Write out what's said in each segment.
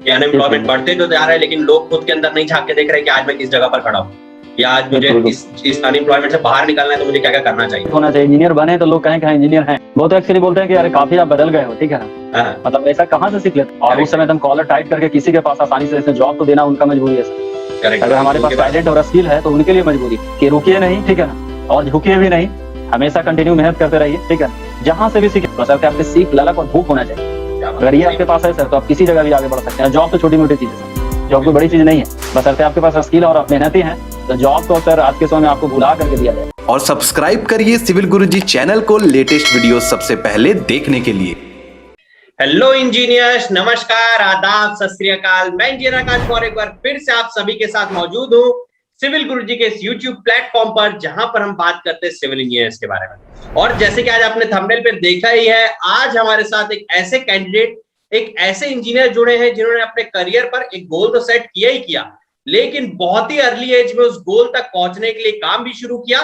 कि अनएम्प्लॉयमेंट बढ़ते तो जा रहा है, लेकिन लोग खुद के अंदर नहीं झांक के देख रहे हैं कि आज मैं किस जगह पर खड़ा हूँ, या आज मुझे इस अनएम्प्लॉयमेंट से बाहर निकलना है तो मुझे क्या क्या करना चाहिए। होना चाहिए इंजीनियर बने तो लोग कहें कि इंजीनियर हैं। वो तो एक्चुअली बोलते हैं कि अरे काफी आप बदल गए हो, ठीक है ना, मतलब ऐसा कहाँ से सीख लेते। और उस समय तुम कॉलर टाइप करके किसी के पास आसानी से जॉब तो देना उनका मजबूरी है सर। अगर हमारे पास टैलेंट और स्किल है तो उनके लिए मजबूरी कि रुकिए नहीं, ठीक है ना, और झुकिए भी नहीं, हमेशा कंटिन्यू मेहनत करते रहिए, ठीक है। जहाँ से भी सीखे बशर्ते आपके सीख, ललक और भूख होना चाहिए। अगर ये आपके पास है सर तो आप किसी जगह भी आगे बढ़ सकते हैं। जॉब तो छोटी मोटी चीज है, जॉब कोई बड़ी चीज नहीं है, बशर्ते आपके पास स्किल और मेहनती हैं तो जॉब तो सर आज के समय में आपको भुला करके दिया जाए। और सब्सक्राइब करिए सिविल गुरुजी चैनल को लेटेस्ट वीडियो सबसे पहले देखने के लिए। हेलो इंजीनियर्स, नमस्कार, आदाब, सत श्री अकाल। मैं इंजीनियर आकाश और एक बार फिर से आप सभी के साथ मौजूद हूँ सिविल गुरुजी के इस यूट्यूब प्लेटफॉर्म पर, जहां पर हम बात करते हैं सिविल इंजीनियर्स के बारे में। और जैसे कि आज आपने थंबनेल पे देखा ही है, आज हमारे साथ एक ऐसे कैंडिडेट, एक ऐसे इंजीनियर जुड़े हैं जिन्होंने अपने करियर पर एक गोल तो सेट किया ही किया, लेकिन बहुत ही अर्ली एज में उस गोल तक पहुंचने के लिए काम भी शुरू किया।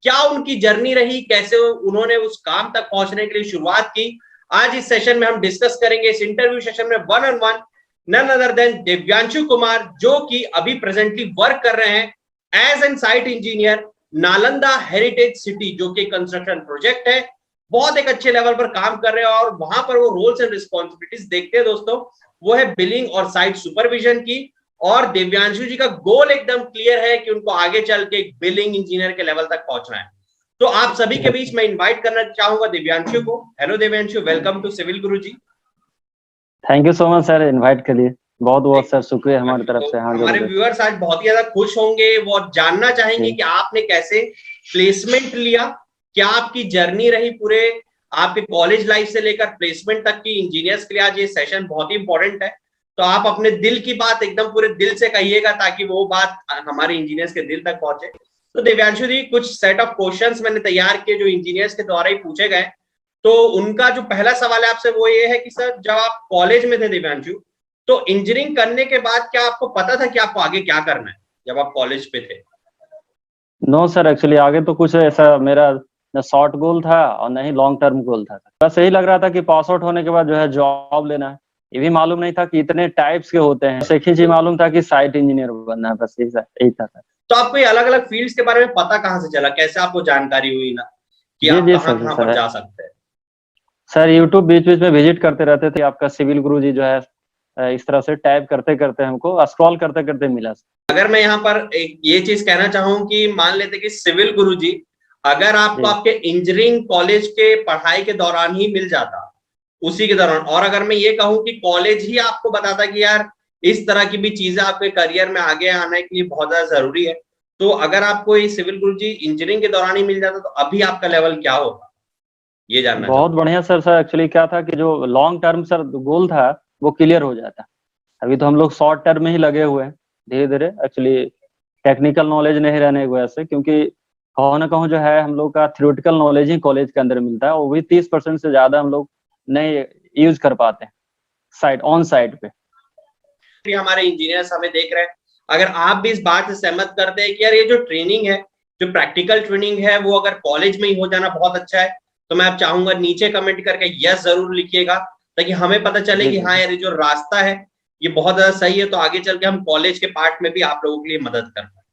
क्या उनकी जर्नी रही, कैसे उन्होंने उस काम तक पहुंचने के लिए शुरुआत की, आज इस सेशन में हम डिस्कस करेंगे। इस इंटरव्यू सेशन में one on one none other than Divyanshu Kumar, जो कि अभी प्रेजेंटली वर्क कर रहे हैं as an site engineer Nalanda heritage city, जो कि कंस्ट्रक्शन प्रोजेक्ट है। बहुत एक अच्छे लेवल पर काम कर रहे हैं और वहां पर वो रोल्स एंड रिस्पॉन्सिबिलिटीज देखते हैं दोस्तों, वो है बिलिंग और साइट सुपरविजन की। और दिव्यांशु जी का गोल एकदम क्लियर है कि उनको आगे चल के एक बिलिंग इंजीनियर के लेवल तक पहुंचना है। तो आप सभी के बीच में इनवाइट करना चाहूंगा दिव्यांशु को। Hello Divyanshu, welcome to civil Guruji. Thank you so much sir invite के लिए, बहुत बहुत सर शुक्रिया हमारी तरफ से। हाँ, हमारे व्यूअर्स आज बहुत ही ज्यादा खुश होंगे, वो जानना चाहेंगे कि आपने कैसे प्लेसमेंट लिया, क्या आपकी जर्नी रही पूरे आपके कॉलेज लाइफ से लेकर प्लेसमेंट तक की। इंजीनियर्स के लिए आज ये सेशन बहुत ही इंपॉर्टेंट है, तो आप अपने दिल की बात एकदम पूरे दिल से कहिएगा ताकि वो बात हमारे इंजीनियर्स के दिल तक पहुंचे। तो दिव्यांशु जी, कुछ सेट ऑफ क्वेश्चंस मैंने तैयार किए जो इंजीनियर्स के द्वारा ही पूछे गए। तो उनका जो पहला सवाल है आपसे वो ये है कि सर, जब आप कॉलेज में थे दिव्यांशु, तो इंजीनियरिंग करने के बाद क्या आपको पता था कि आपको आगे क्या करना है जब आप कॉलेज पे थे? नो सर, एक्चुअली आगे तो कुछ ऐसा मेरा न शॉर्ट गोल था और न ही लॉन्ग टर्म गोल था। बस यही लग रहा था कि पास आउट होने के बाद जो है जॉब लेना है। ये भी मालूम नहीं था कि इतने टाइप्स के होते हैं। एक ही चीज मालूम था कि साइट इंजीनियर बनना है, बस यही था। तो आपको ये अलग अलग फील्ड्स के बारे में पता कहाँ से चला, कैसे आपको जानकारी हुई ना कि आप कहाँ पर जा सकते हैं? सर यूट्यूब बीच बीच में विजिट करते रहते थे। आपका सिविल गुरुजी जो है इस तरह से टाइप करते करते हमको स्क्रॉल करते करते मिला। अगर मैं यहाँ पर एक ये चीज कहना चाहूँ कि मान लेते कि सिविल गुरुजी अगर आपको आपके इंजीनियरिंग कॉलेज के पढ़ाई के दौरान ही मिल जाता, उसी के दौरान, और अगर मैं ये कहूँ कि कॉलेज ही आपको बताता कि यार इस तरह की भी चीजें आपके करियर में आगे आने के लिए बहुत ज्यादा जरूरी है, तो अगर आपको ये सिविल गुरुजी इंजीनियरिंग के दौरान ही मिल जाता तो अभी आपका लेवल क्या होगा, ये जानना बहुत बढ़िया सर एक्चुअली क्या था कि जो लॉन्ग टर्म सर गोल था वो क्लियर हो जाता। अभी तो हम लोग शॉर्ट टर्म में ही लगे हुए हैं धीरे धीरे। एक्चुअली टेक्निकल नॉलेज नहीं रहने की वजह से, क्योंकि कहूँ ना कहूँ जो है हम लोग का थ्योरेटिकल नॉलेज ही कॉलेज के अंदर मिलता है, वो भी 30% से ज्यादा हम लोग नहीं यूज कर पाते हैं साइट ऑन साइट पे। हमारे इंजीनियर्स हमें देख रहे हैं, अगर आप भी इस बात से सहमत करते हैं कि यार ये जो ट्रेनिंग है, जो प्रैक्टिकल ट्रेनिंग है, वो अगर कॉलेज में ही हो जाना बहुत अच्छा है, तो मैं आप चाहूंगा नीचे कमेंट करके यस जरूर लिखिएगा, ताकि हमें पता चले कि हाँ यार ये जो रास्ता है ये बहुत ज्यादा सही है, तो आगे चल के हम कॉलेज के पार्ट में भी आप लोगों के लिए मदद कर पाए।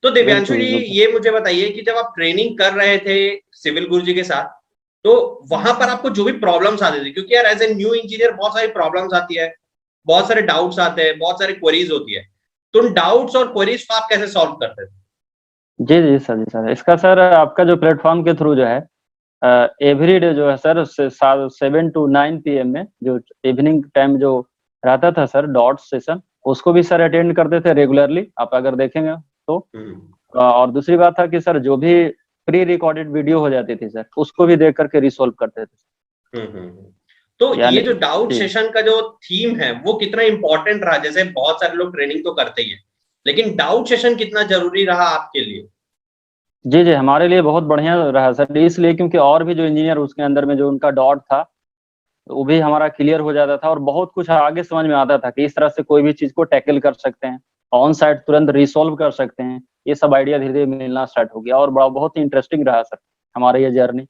तो दिव्यांशु जी, ये मुझे बताइए कि जब आप ट्रेनिंग कर रहे थे सिविल गुरुजी के साथ, तो वहां पर आपको जो भी प्रॉब्लम्स आती थी, क्योंकि यार एज ए न्यू इंजीनियर बहुत सारी प्रॉब्लम्स आती है, बहुत सारे डाउट्स आते हैं, बहुत सारी क्वेरीज होती है, तो उन डाउट्स और क्वेरीज को आप कैसे सॉल्व करते थे? जी सर इसका सर आपका जो प्लेटफॉर्म के थ्रू जो है एवरी डे जो है सर 7 to 9 PM में जो इवनिंग टाइम जो रहता था सर डॉट सेशन, उसको भी सर अटेंड करते थे रेगुलरली, आप अगर देखेंगे तो। और दूसरी बात था कि सर जो भी प्री रिकॉर्डेड वीडियो हो जाती थी सर, उसको भी देख करके रिसोल्व करते थे। तो ये जो डाउट सेशन का जो थीम है वो कितना इंपॉर्टेंट रहा? जैसे बहुत सारे लोग ट्रेनिंग तो करते ही है, लेकिन डाउट सेशन कितना जरूरी रहा आपके लिए? जी हमारे लिए बहुत बढ़िया रहा सर, इसलिए क्योंकि और भी जो इंजीनियर उसके अंदर में जो उनका डाउट था वो भी हमारा क्लियर हो जाता था, और बहुत कुछ आगे समझ में आता था कि इस तरह से कोई भी चीज को टैकल कर सकते हैं, ऑन साइट तुरंत रिसोल्व कर सकते हैं। ये सब आइडिया धीरे धीरे मिलना स्टार्ट हो गया और बहुत ही इंटरेस्टिंग रहा सर हमारा ये जर्नी।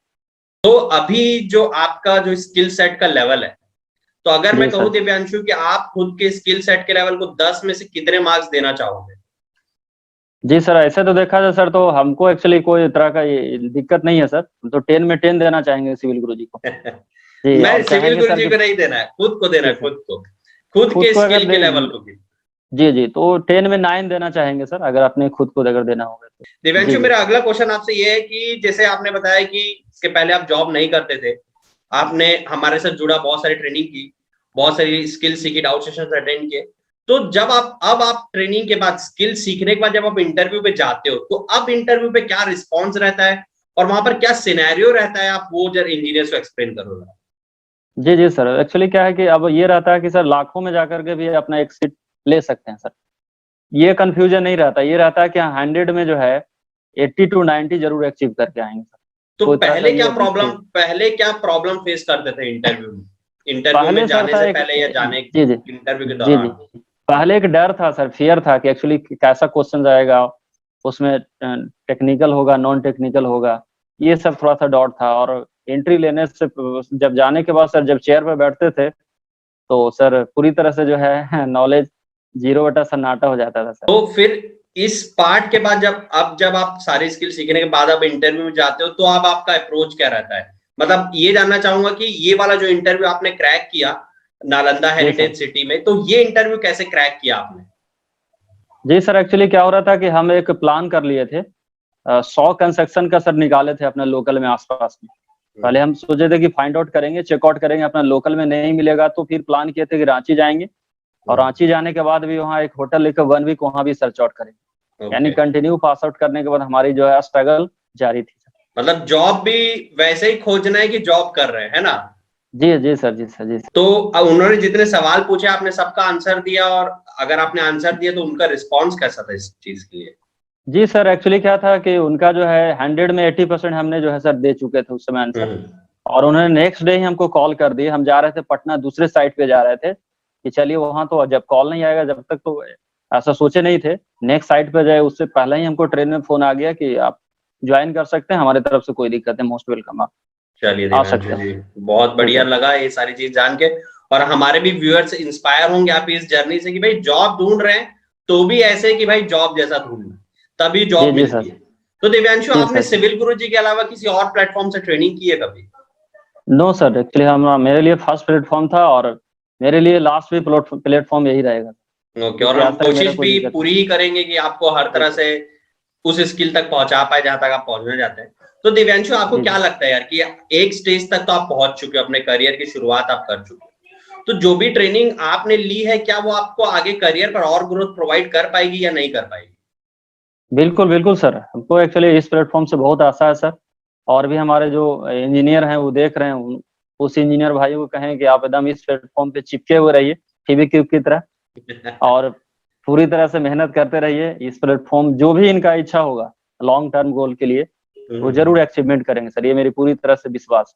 तो अभी जो आपका जो स्किल सेट का लेवल है, तो अगर मैं जी कहूँ सर। दिव्यांशु कि आप खुद के स्किल सेट के लेवल को 10 में से कितने मार्क्स देना चाहोगे? जी सर, ऐसे तो देखा जाए सर तो हमको एक्चुअली कोई तरह का ये दिक्कत नहीं है सर, हम तो 10 में 10 देना चाहेंगे सिविल गुरुजी को। जी, मैं और सिविल चाहेंगे सर गुरुजी कि को नहीं देना है, खुद को देना जी है, सर, खुद खुद के को अगर स्किल के लेवल को भी। जी, तो 10 में 9 देना चाहेंगे सर, अगर अपने खुद को अगर देना होगा तो। जी, दिव्यांशु, जी। मेरा अगला क्वेश्चन आपसे ये है कि जैसे आपने बताया कि इसके पहले आप जॉब नहीं करते थे, आपने हमारे साथ जुड़ा, बहुत सारी ट्रेनिंग की, बहुत सारी स्किल सीखी, डाउट सेशंस अटेंड किए। तो जब आप ट्रेनिंग के बाद, स्किल सीखने के बाद जब आप इंटरव्यू पे जाते हो, तो अब इंटरव्यू पे क्या रिस्पॉन्स रहता है और वहां पर क्या सिनेरियो रहता है, आप वो जरा इंजीनियर्स को एक्सप्लेन करो। जी, जी सर, एक्चुअली क्या है कि अब ये रहता है कि सर लाखों में जाकर के भी अपना एक सीट ले सकते हैं सर। ये कन्फ्यूजन नहीं रहता, ये रहता है कि 100 में जो है 80 टू 90 जरूर अचीव करके आएंगे सर। तो कोई तरह का ये नहीं। पहले क्या प्रॉब्लम फेस करते थे इंटरव्यू में, इंटरव्यू में पहले सर जाने था से एक पहले या जाने, जी, जी। इंटरव्यू के जी, जी। दौरान? पहले एक डर था सर, फियर था कि एक्चुअली कैसा क्वेश्चन आएगा, उसमें टेक्निकल होगा, नॉन टेक्निकल होगा, ये सब थोड़ा सा डाउट था। और एंट्री लेने से जब जाने के बाद सर जब चेयर पे बैठते थे तो सर पूरी तरह से जो है नॉलेज 0 बटा सन्नाटा हो जाता था सर। तो फिर इस पार्ट के बाद जब आप सारी स्किल सीखने के बाद आप इंटरव्यू में जाते हो, तो अब आपका अप्रोच क्या रहता है? मतलब ये जानना चाहूंगा कि ये वाला जो इंटरव्यू आपने क्रैक किया नालंदा हेरिटेज सिटी में, तो ये इंटरव्यू कैसे क्रैक किया आपने? जी सर, एक्चुअली क्या हो रहा था कि हम एक प्लान कर लिए थे, 100 कंस्ट्रक्शन का सर निकाले थे अपने लोकल में, आसपास में। पहले हम सोचे थे कि फाइंड आउट करेंगे, चेकआउट करेंगे, अपना लोकल में नहीं मिलेगा तो फिर प्लान किए थे कि रांची जाएंगे, और रांची जाने के बाद भी वहाँ एक होटल लेकर 1 वीक वहाँ भी सर्च आउट करेंगे। यानी कंटिन्यू पास आउट करने के बाद हमारी जो है स्ट्रगल जारी थी। मतलब जॉब भी वैसे ही खोजना है कि जॉब कर रहे हैं, है ना? जी, जी सर, जी सर, जी सर। तो उन्होंने जितने सवाल पूछे आपने सबका आंसर दिया, और अगर आपने आंसर दिया तो उनका रिस्पॉन्स कैसा था इस चीज के लिए? जी सर, एक्चुअली क्या था कि उनका जो है 100 में 80% हमने जो है सर दे चुके थे उस समय आंसर। और उन्होंने नेक्स्ट डे ही हमको कॉल कर दिए। हम जा रहे थे पटना, दूसरे साइट पे जा रहे थे कि चलिए वहां तो जब कॉल नहीं आएगा, जब तक तो ऐसा सोचे नहीं थे। नेक्स्ट साइट पे जाए उससे पहले ही हमको ट्रेन में फोन आ गया कि आप ज्वाइन कर सकते हैं, हमारे तरफ से कोई दिक्कत है, मोस्ट वेलकम, आप चलिए आ दिव्यांशु सकते जी, हैं। बहुत बढ़िया लगा ये सारी चीज जान के, और हमारे भी व्यूअर्स इंस्पायर होंगे आप इस जर्नी से कि भाई जॉब ढूंढ रहे हैं तो भी ऐसे कि भाई जॉब जैसा ढूंढना, तभी जॉब मिलती है। तो दिव्यांशु, आपने सिविल गुरुजी के अलावा किसी और प्लेटफॉर्म से ट्रेनिंग की है कभी? नो सर, एक्चुअली मेरे लिए फर्स्ट प्लेटफॉर्म था और मेरे लिए लास्ट भी प्लेटफॉर्म यही रहेगा। ओके, और हम कोशिश भी पूरी ही करेंगे कि आपको हर तरह से उस स्किल तक पहुंचा पाए जहां तक आप पहुंचना चाहते हैं। तो दिव्यांशु, आपको क्या लगता है यार कि एक स्टेज तक तो आप पहुंच चुके हो, अपने करियर की शुरुआत आप कर चुके हो, तो जो भी ट्रेनिंग आपने ली है क्या वो आपको आगे करियर पर और ग्रोथ प्रोवाइड कर पाएगी या नहीं कर पाएगी? बिल्कुल, बिल्कुल सर, हमको एक्चुअली इस प्लेटफॉर्म से बहुत आशा है सर। और भी हमारे जो इंजीनियर हैं वो देख रहे हैं, उस इंजीनियर भाइयों को कहें कि आप एकदम इस प्लेटफॉर्म पे चिपके हुए रहिए फेविक्विक की तरह और पूरी तरह से मेहनत करते रहिए। इस प्लेटफॉर्म जो भी इनका इच्छा होगा लॉन्ग टर्म गोल के लिए, वो जरूर अचीवमेंट करेंगे सर, ये मेरी पूरी तरह से विश्वास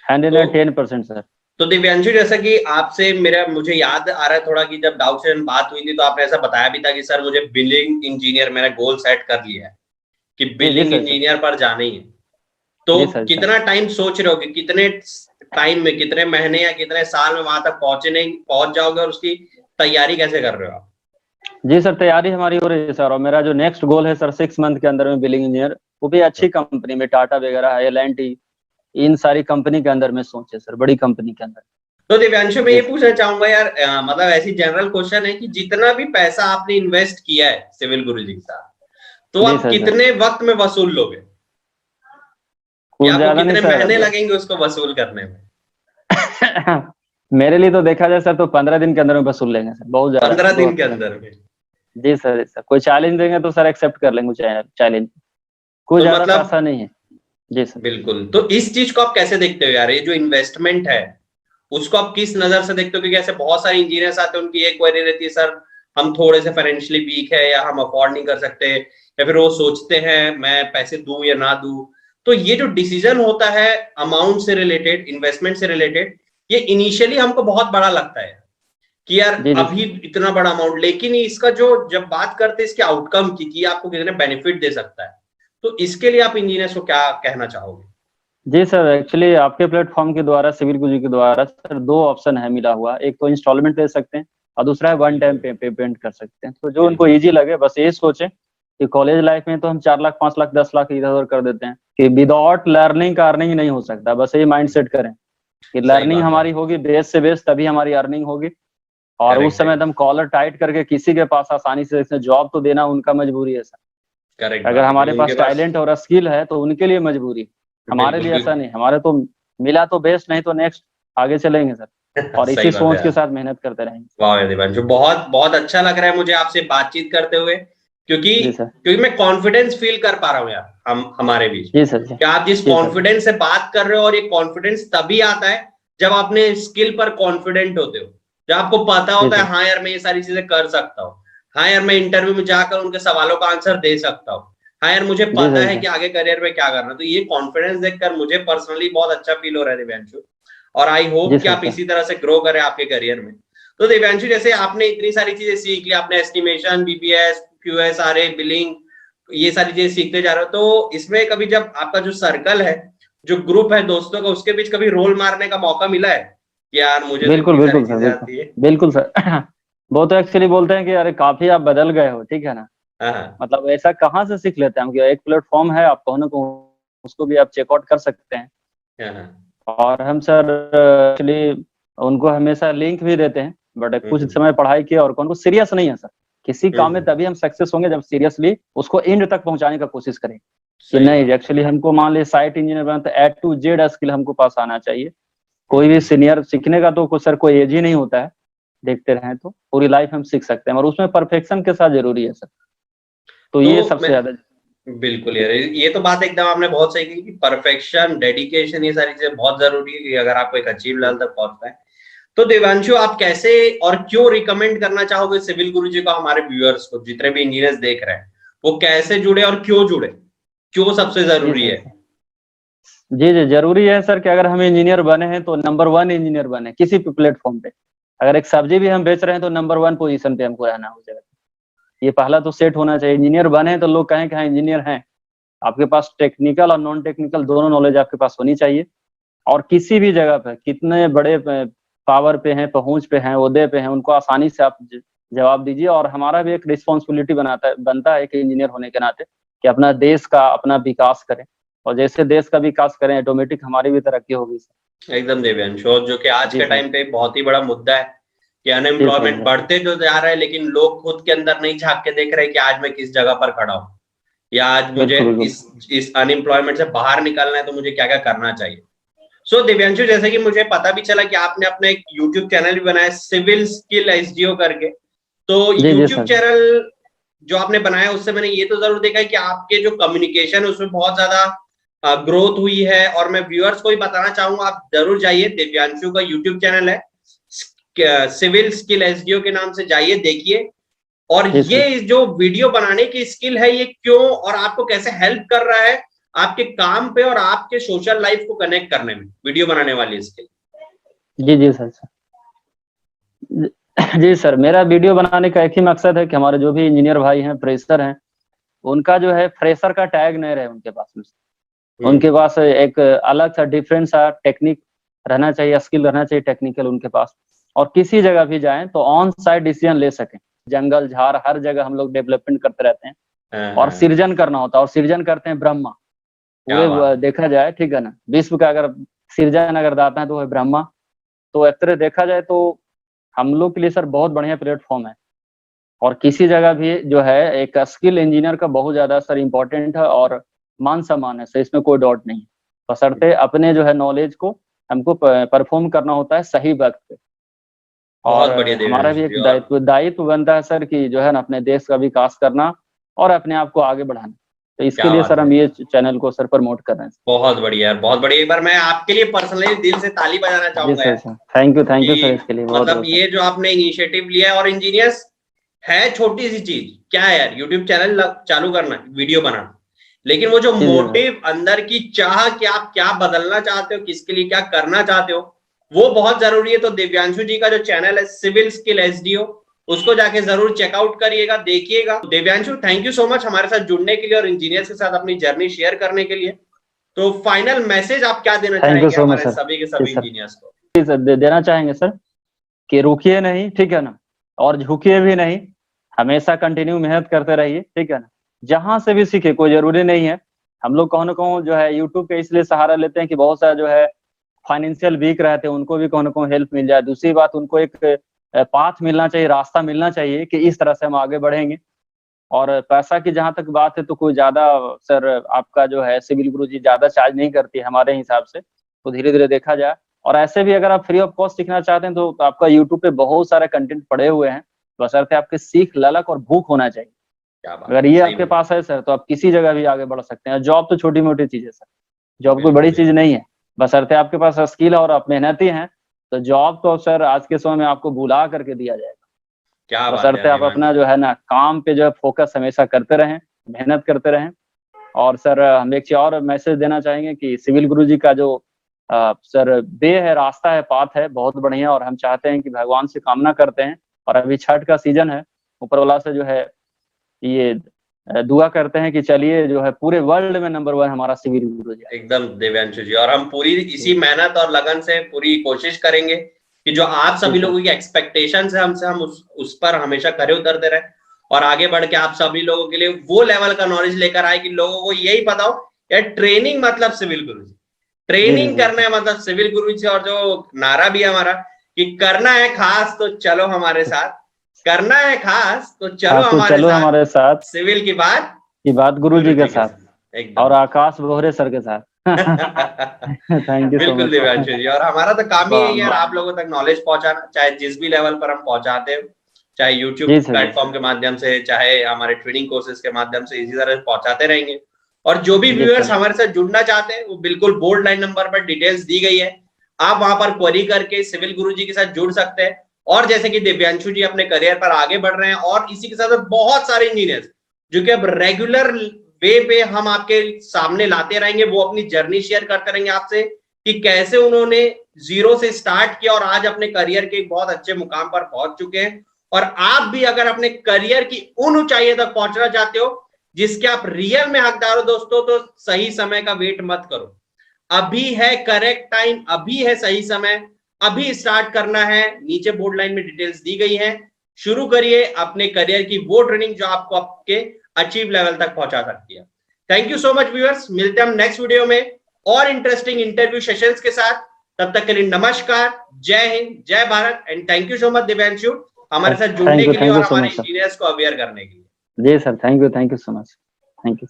है, 110% सर। तो दिव्यांशु, जैसा कि आपसे मुझे याद आ रहा है थोड़ा कि जब डाउट सेशन बात हुई थी तो आपने ऐसा बताया भी था कि सर मुझे बिलिंग इंजीनियर, मैंने गोल सेट कर लिया है कि बिलिंग इंजीनियर पर जाना ही है। तो कितना टाइम सोच रहे हो कि कितने टाइम में, कितने महीने या कितने साल में वहां तक पहुंच जाओगे, और उसकी तैयारी कैसे कर रहे हो आप? जी सर, तैयारी हमारी हो रही है सर, और मेरा जो नेक्स्ट गोल है सर 6 मंथ के अंदर में बिलिंग इंजीनियर, वो भी अच्छी कंपनी में, टाटा वगैरह, L&T, इन सारी कंपनी के अंदर में सोचे सर, बड़ी कंपनी के अंदर। तो दिव्यांशु, मैं ये पूछना चाहूंगा यार, मतलब ऐसी जनरल क्वेश्चन है कि जितना भी पैसा आपने इन्वेस्ट किया है सिविल गुरुजी के साथ, तो आप कितने वक्त में वसूल लोगे, या आपको कितने महीने लगेंगे उसको वसूल करने में? मेरे लिए तो देखा जाए सर तो 15 दिन के अंदर में वसूल लेंगे सर, बहुत ज्यादा। 15 दिन के अंदर में? जी सर, कोई चैलेंज देंगे तो सर एक्सेप्ट कर लेंगे चैलेंज, कोई ज्यादा मतलब ऐसा नहीं है। जी सर, बिल्कुल। तो इस चीज को आप कैसे देखते हो यार, ये जो इन्वेस्टमेंट है उसको आप किस नजर से देखते हो? क्योंकि ऐसे बहुत सारे इंजीनियर्स आते हैं, उनकी एक क्वेरी रहती है, सर हम थोड़े से फाइनेंशियली वीक है या हम अफोर्ड नहीं कर सकते, या फिर वो सोचते हैं मैं पैसे दूं या ना दूं। तो ये जो डिसीजन होता है अमाउंट से रिलेटेड, इन्वेस्टमेंट से रिलेटेड, ये इनिशियली हमको बहुत बड़ा लगता है कि यार अभी इतना बड़ा अमाउंट, लेकिन इसका जो जब बात करते हैं इसके आउटकम की कि आपको कितने बेनिफिट दे सकता है, तो इसके लिए आप इंजीनियर्स को क्या कहना चाहोगे? जी सर, एक्चुअली आपके प्लेटफॉर्म के द्वारा, सिविल गुरुजी के द्वारा सर 2 ऑप्शन है मिला हुआ। एक तो इंस्टॉलमेंट दे सकते हैं और दूसरा है वन टाइम पेमेंट कर सकते हैं। तो जो उनको इजी लगे, बस ये सोचें कि कॉलेज लाइफ में तो हम 4 लाख 5 लाख 10 लाख इधर उधर कर देते हैं कि विदाउट लर्निंग का अर्निंग नहीं हो सकता। बस ये माइंड सेट करें कि लर्निंग हमारी होगी बेस से बेस, तभी हमारी अर्निंग होगी। और उस समय एकदम कॉलर टाइट करके किसी के पास आसानी से जॉब तो देना उनका मजबूरी है सर। करेक्ट। अगर हमारे पास टैलेंट और स्किल है तो उनके लिए मजबूरी, हमारे लिए ऐसा नहीं। हमारे तो मिला तो बेस्ट, नहीं तो नेक्स्ट आगे चलेंगे सर। और इसी सोच के साथ मेहनत करते रहेंगे। वाह दिव्यांशु, बहुत बहुत अच्छा लग रहा है मुझे आपसे बातचीत करते हुए, क्योंकि मैं कॉन्फिडेंस फील कर पा रहा हूँ यार हमारे बीच। जी सर। कि आप जिस कॉन्फिडेंस से बात कर रहे हो, और ये कॉन्फिडेंस तभी आता है जब अपने स्किल पर कॉन्फिडेंट होते हो, जब आपको पता होता है हाँ यार मैं ये सारी चीजें कर सकता हूँ, हाँ यार मैं इंटरव्यू में जाकर उनके सवालों का आंसर दे सकता हूँ, हाँ यार मुझे पता है कि आगे करियर में क्या करना। तो ये कॉन्फिडेंस देखकर मुझे पर्सनली बहुत अच्छा फील हो रहा है दिव्यांशु, और आई होप कि आप इसी तरह से ग्रो करें आपके करियर में। तो दिव्यांशु, जैसे आपने इतनी सारी चीजें सीख ली, आपने एस्टिमेशन, बीपीएस, क्यूएसआरए, बिलिंग, ये सारी चीजें सीखते जा रहे हो, तो इसमें कभी जब आपका जो सर्कल है, जो ग्रुप है दोस्तों का, उसके बीच कभी रोल मारने का मौका मिला है कि यार मुझे बिल्कुल बिल्कुल सर, बिल्कुल सर। वो तो एक्चुअली बोलते हैं कि अरे काफी आप बदल गए हो, ठीक है ना। मतलब ऐसा कहाँ से सीख लेते हैं हम कि एक प्लेटफॉर्म है, आप कहो को उसको भी आप चेकआउट कर सकते हैं। और हम सर एक्चुअली उनको हमेशा लिंक भी देते हैं, बट कुछ समय पढ़ाई किया और उनको सीरियस नहीं है सर। किसी काम में तभी हम सक्सेस होंगे जब सीरियसली उसको एंड तक पहुंचाने का कोशिश करें कि नहीं एक्चुअली हमको मान ली साइट इंजीनियर बना तो A to Z स्किल हमको पास आना चाहिए। कोई भी सीनियर सीखने का तो सर कोई एज ही नहीं होता है, देखते रहें तो पूरी लाइफ हम सीख सकते हैं, और उसमें परफेक्शन के साथ जरूरी है सर। तो ये सबसे ज्यादा। बिल्कुल यार, ये तो बात एकदम आपने बहुत सही की कि परफेक्शन, डेडिकेशन, ये सारी चीजें बहुत जरूरी है कि अगर आपको एक अचीव लेवल तक पहुंचना है। तो देवांशु, आप कैसे और क्यों रिकमेंड करना चाहोगे सिविल गुरुजी को हमारे व्यूअर्स को, जितने भी इंजीनियर्स देख रहे हैं, वो कैसे जुड़े और क्यों जुड़े, क्यों सबसे जरूरी है? जी जी, जरूरी है सर कि अगर हम इंजीनियर बने हैं तो नंबर 1 इंजीनियर बने किसी भी प्लेटफॉर्म पे। अगर एक सब्जी भी हम बेच रहे हैं तो नंबर 1 पोजीशन पे हमको रहना हो जाएगा। ये पहला तो सेट होना चाहिए। इंजीनियर बने तो लोग कहें कि हाँ इंजीनियर हैं। आपके पास टेक्निकल और नॉन टेक्निकल दोनों नॉलेज आपके पास होनी चाहिए। और किसी भी जगह पे कितने बड़े पावर पे हैं, पहुंच पे हैं, ओहदे पे हैं, उनको आसानी से आप जवाब दीजिए। और हमारा भी एक रिस्पॉन्सिबिलिटी बनता है एक इंजीनियर होने के नाते कि अपना देश का अपना विकास करें, और जैसे देश का विकास करें ऑटोमेटिक हमारी भी तरक्की होगी। एकदम देवांशु, जो कि आज के टाइम पे बहुत ही बड़ा मुद्दा है कि अनएम्प्लॉयमेंट बढ़ते जो जा रहा है, लेकिन लोग खुद के अंदर नहीं झांक के देख रहे कि आज मैं किस जगह पर खड़ा हूँ, या आज मुझे इस अनएम्प्लॉयमेंट से बाहर निकलना है तो मुझे क्या क्या करना चाहिए। सो दिव्यांशु, जैसे कि मुझे पता भी चला कि आपने अपना एक यूट्यूब चैनल भी बनाया सिविल स्किल एसडीओ करके। तो यूट्यूब चैनल जो आपने बनाया उससे मैंने ये तो जरूर देखा है कि आपके जो कम्युनिकेशन उसमें बहुत ज्यादा ग्रोथ हुई है। और मैं व्यूअर्स को भी बताना चाहूंगा, आप जरूर जाइए, दिव्यांशु का यूट्यूब चैनल है सिविल स्किल एसडीओ के नाम से, जाइए देखिए। और ये जो वीडियो बनाने की स्किल है, ये क्यों और आपको कैसे हेल्प कर रहा है आपके काम पे और आपके सोशल लाइफ को कनेक्ट करने में, वीडियो बनाने वाली स्किल। जी जी सर। जी सर, मेरा वीडियो बनाने का एक ही मकसद है कि हमारे जो भी इंजीनियर भाई हैं, फ्रेशर हैं, उनका जो है फ्रेशर का टैग नहीं रहे उनके पास में। उनके पास एक अलग सा डिफरेंट सा टेक्निक रहना चाहिए, स्किल रहना चाहिए टेक्निकल उनके पास। और किसी जगह भी जाएं तो ऑन साइट डिसीजन ले सकें। जंगल झाड़ हर जगह हम लोग डेवलपमेंट करते रहते हैं, और सृजन करना होता है, और सृजन करते हैं ब्रह्मा। पूरे देखा जाए, ठीक है ना, विश्व का अगर सृजन अगर दाता है तो वह ब्रह्मा। तो एक तरह देखा जाए तो हम लोग के लिए सर बहुत बढ़िया प्लेटफॉर्म है। और किसी जगह भी जो है एक स्किल इंजीनियर का बहुत ज्यादा सर इम्पोर्टेंट है, और मान सम्मान है सर, इसमें कोई डाउट नहीं है। बशर्ते अपने जो है नॉलेज को हमको परफॉर्म करना होता है सही वक्त पे। और हमारा भी एक दायित्व बनता है सर कि जो है ना अपने देश का विकास करना और अपने आप को आगे बढ़ाना। तो इसके लिए सर हम ये चैनल को सर प्रमोट कर रहे हैं। बहुत बढ़िया, बहुत बढ़िया। एक बार मैं आपके लिए पर्सनली दिल से ताली बजाना चाहूंगा। थैंक यू सर इसके लिए। मतलब ये जो आपने इनिशिएटिव लिया है, और इंजीनियर्स है छोटी सी चीज, क्या है यार, यूट्यूब चैनल चालू करना, वीडियो बनाना, लेकिन वो जो मोटिव अंदर की चाह कि आप क्या बदलना चाहते हो, किसके लिए क्या करना चाहते हो, वो बहुत जरूरी है। तो दिव्यांशु जी का जो चैनल है सिविल स्किल एसडीओ, उसको जाके जरूर चेकआउट करिएगा, देखिएगा। Divyanshu, thank you so much हमारे साथ जुड़ने के लिए और इंजीनियर्स के साथ अपनी जर्नी शेयर करने के लिए। तो फाइनल मैसेज आप क्या देना चाहेंगे हमारे सभी के सभी इंजीनियर्स को? देना चाहेंगे सर कि रुकिए नहीं, ठीक है ना, और झुकिए भी नहीं, हमेशा कंटिन्यू मेहनत करते रहिए, ठीक है ना। जहां से भी सीखे, कोई जरूरी नहीं है। हम लोग कौन कौन जो है यूट्यूब पे इसलिए सहारा लेते हैं कि बहुत सारा जो है फाइनेंशियल वीक रहते हैं, उनको भी कौन कौन हेल्प मिल जाए। दूसरी बात, उनको एक पाथ मिलना चाहिए, रास्ता मिलना चाहिए कि इस तरह से हम आगे बढ़ेंगे। और पैसा की जहां तक बात है तो कोई ज्यादा सर आपका जो है सिविल गुरुजी ज्यादा चार्ज नहीं करती है हमारे हिसाब से, तो धीरे धीरे देखा जाए। और ऐसे भी अगर आप फ्री ऑफ कॉस्ट सीखना चाहते हैं तो आपका यूट्यूब पे बहुत सारे कंटेंट पड़े हुए हैं, बशर्ते आपके सीख ललक और भूख होना चाहिए। अगर ये आपके पास है सर तो आप किसी जगह भी आगे बढ़ सकते हैं। जॉब तो छोटी मोटी चीज है सर, जॉब कोई बड़ी चीज नहीं है, बशर्ते आपके पास स्किल और आप मेहनती हैं तो जॉब तो सर आज के समय में आपको बुला करके दिया जाएगा। बशर्ते आप अपना जो है ना काम पे जो है फोकस हमेशा करते रहें, मेहनत करते रहें। और सर हम एक चीज और मैसेज देना चाहेंगे कि सिविल गुरुजी का जो सर वे है, रास्ता है, पाथ है, बहुत बढ़िया। और हम चाहते हैं कि भगवान से कामना करते हैं, और अभी छठ का सीजन है, ऊपर वाला से जो है ये दुआ करते हैं कि चलिए जो है पूरे वर्ल्ड में नंबर 1 हमारा सिविल गुरुजी। एकदम दिव्यांशु जी, और हम पूरी इसी मेहनत और लगन से पूरी कोशिश करेंगे कि जो आप सभी लोगों की एक्सपेक्टेशंस है हमसे, हम उस पर हमेशा खरे उतरते रहे और आगे बढ़ के आप सभी लोगों के लिए वो लेवल का नॉलेज लेकर आए कि लोगों को यही पता हो यार ट्रेनिंग मतलब सिविल गुरुजी, ट्रेनिंग करना है मतलब सिविल गुरुजी। और जो नारा भी है हमारा कि करना है खास तो चलो हमारे साथ, करना है खास तो चलो हमारे साथ, सिविल की बात गुरुजी के साथ, और आकाश बोहरे सर के साथ। थैंक यू बिल्कुल दिव्यांशु जी। और हमारा तो काम ही यही है आप लोगों तक नॉलेज पहुंचाना, चाहे जिस भी लेवल पर हम पहुंचाते हैं, चाहे यूट्यूब प्लेटफॉर्म के माध्यम से, चाहे हमारे ट्रेनिंग कोर्सेज के माध्यम से, इसी तरह पहुंचाते रहेंगे। और जो भी व्यूअर्स हमारे साथ जुड़ना चाहते हैं वो बिल्कुल बोल्ड लाइन नंबर पर डिटेल्स दी गई है, आप वहां पर क्वेरी करके सिविल गुरुजी के साथ जुड़ सकते हैं। और जैसे कि दिव्यांशु जी अपने करियर पर आगे बढ़ रहे हैं, और इसी के साथ बहुत सारे इंजीनियर्स जो कि अब रेगुलर वे पे हम आपके सामने लाते रहेंगे, वो अपनी जर्नी शेयर करते रहेंगे आपसे कि कैसे उन्होंने जीरो से स्टार्ट किया और आज अपने करियर के एक बहुत अच्छे मुकाम पर पहुंच चुके हैं। और आप भी अगर अपने करियर की उन ऊंचाइयों तक पहुंचना चाहते हो जिसके आप रियल में हकदार हो दोस्तों, तो सही समय का वेट मत करो, अभी है करेक्ट टाइम, अभी है सही समय, अभी स्टार्ट करना है। नीचे बोर्ड लाइन में डिटेल्स दी गई है, शुरू करिए अपने करियर की वो ट्रेनिंग जो आपको आपके अचीव लेवल तक पहुंचा सकती है। Thank you so much viewers, मिलते हैं हम नेक्स्ट वीडियो में और इंटरेस्टिंग इंटरव्यू सेशंस के साथ। तब तक के लिए नमस्कार, जय हिंद, जय Bharat, and thank you so much Divyanshu हमारे साथ जुड़ने के लिए और हमारे इंजीनियर्स को अवेयर करने के लिए। जी sir, thank you so much, thank you.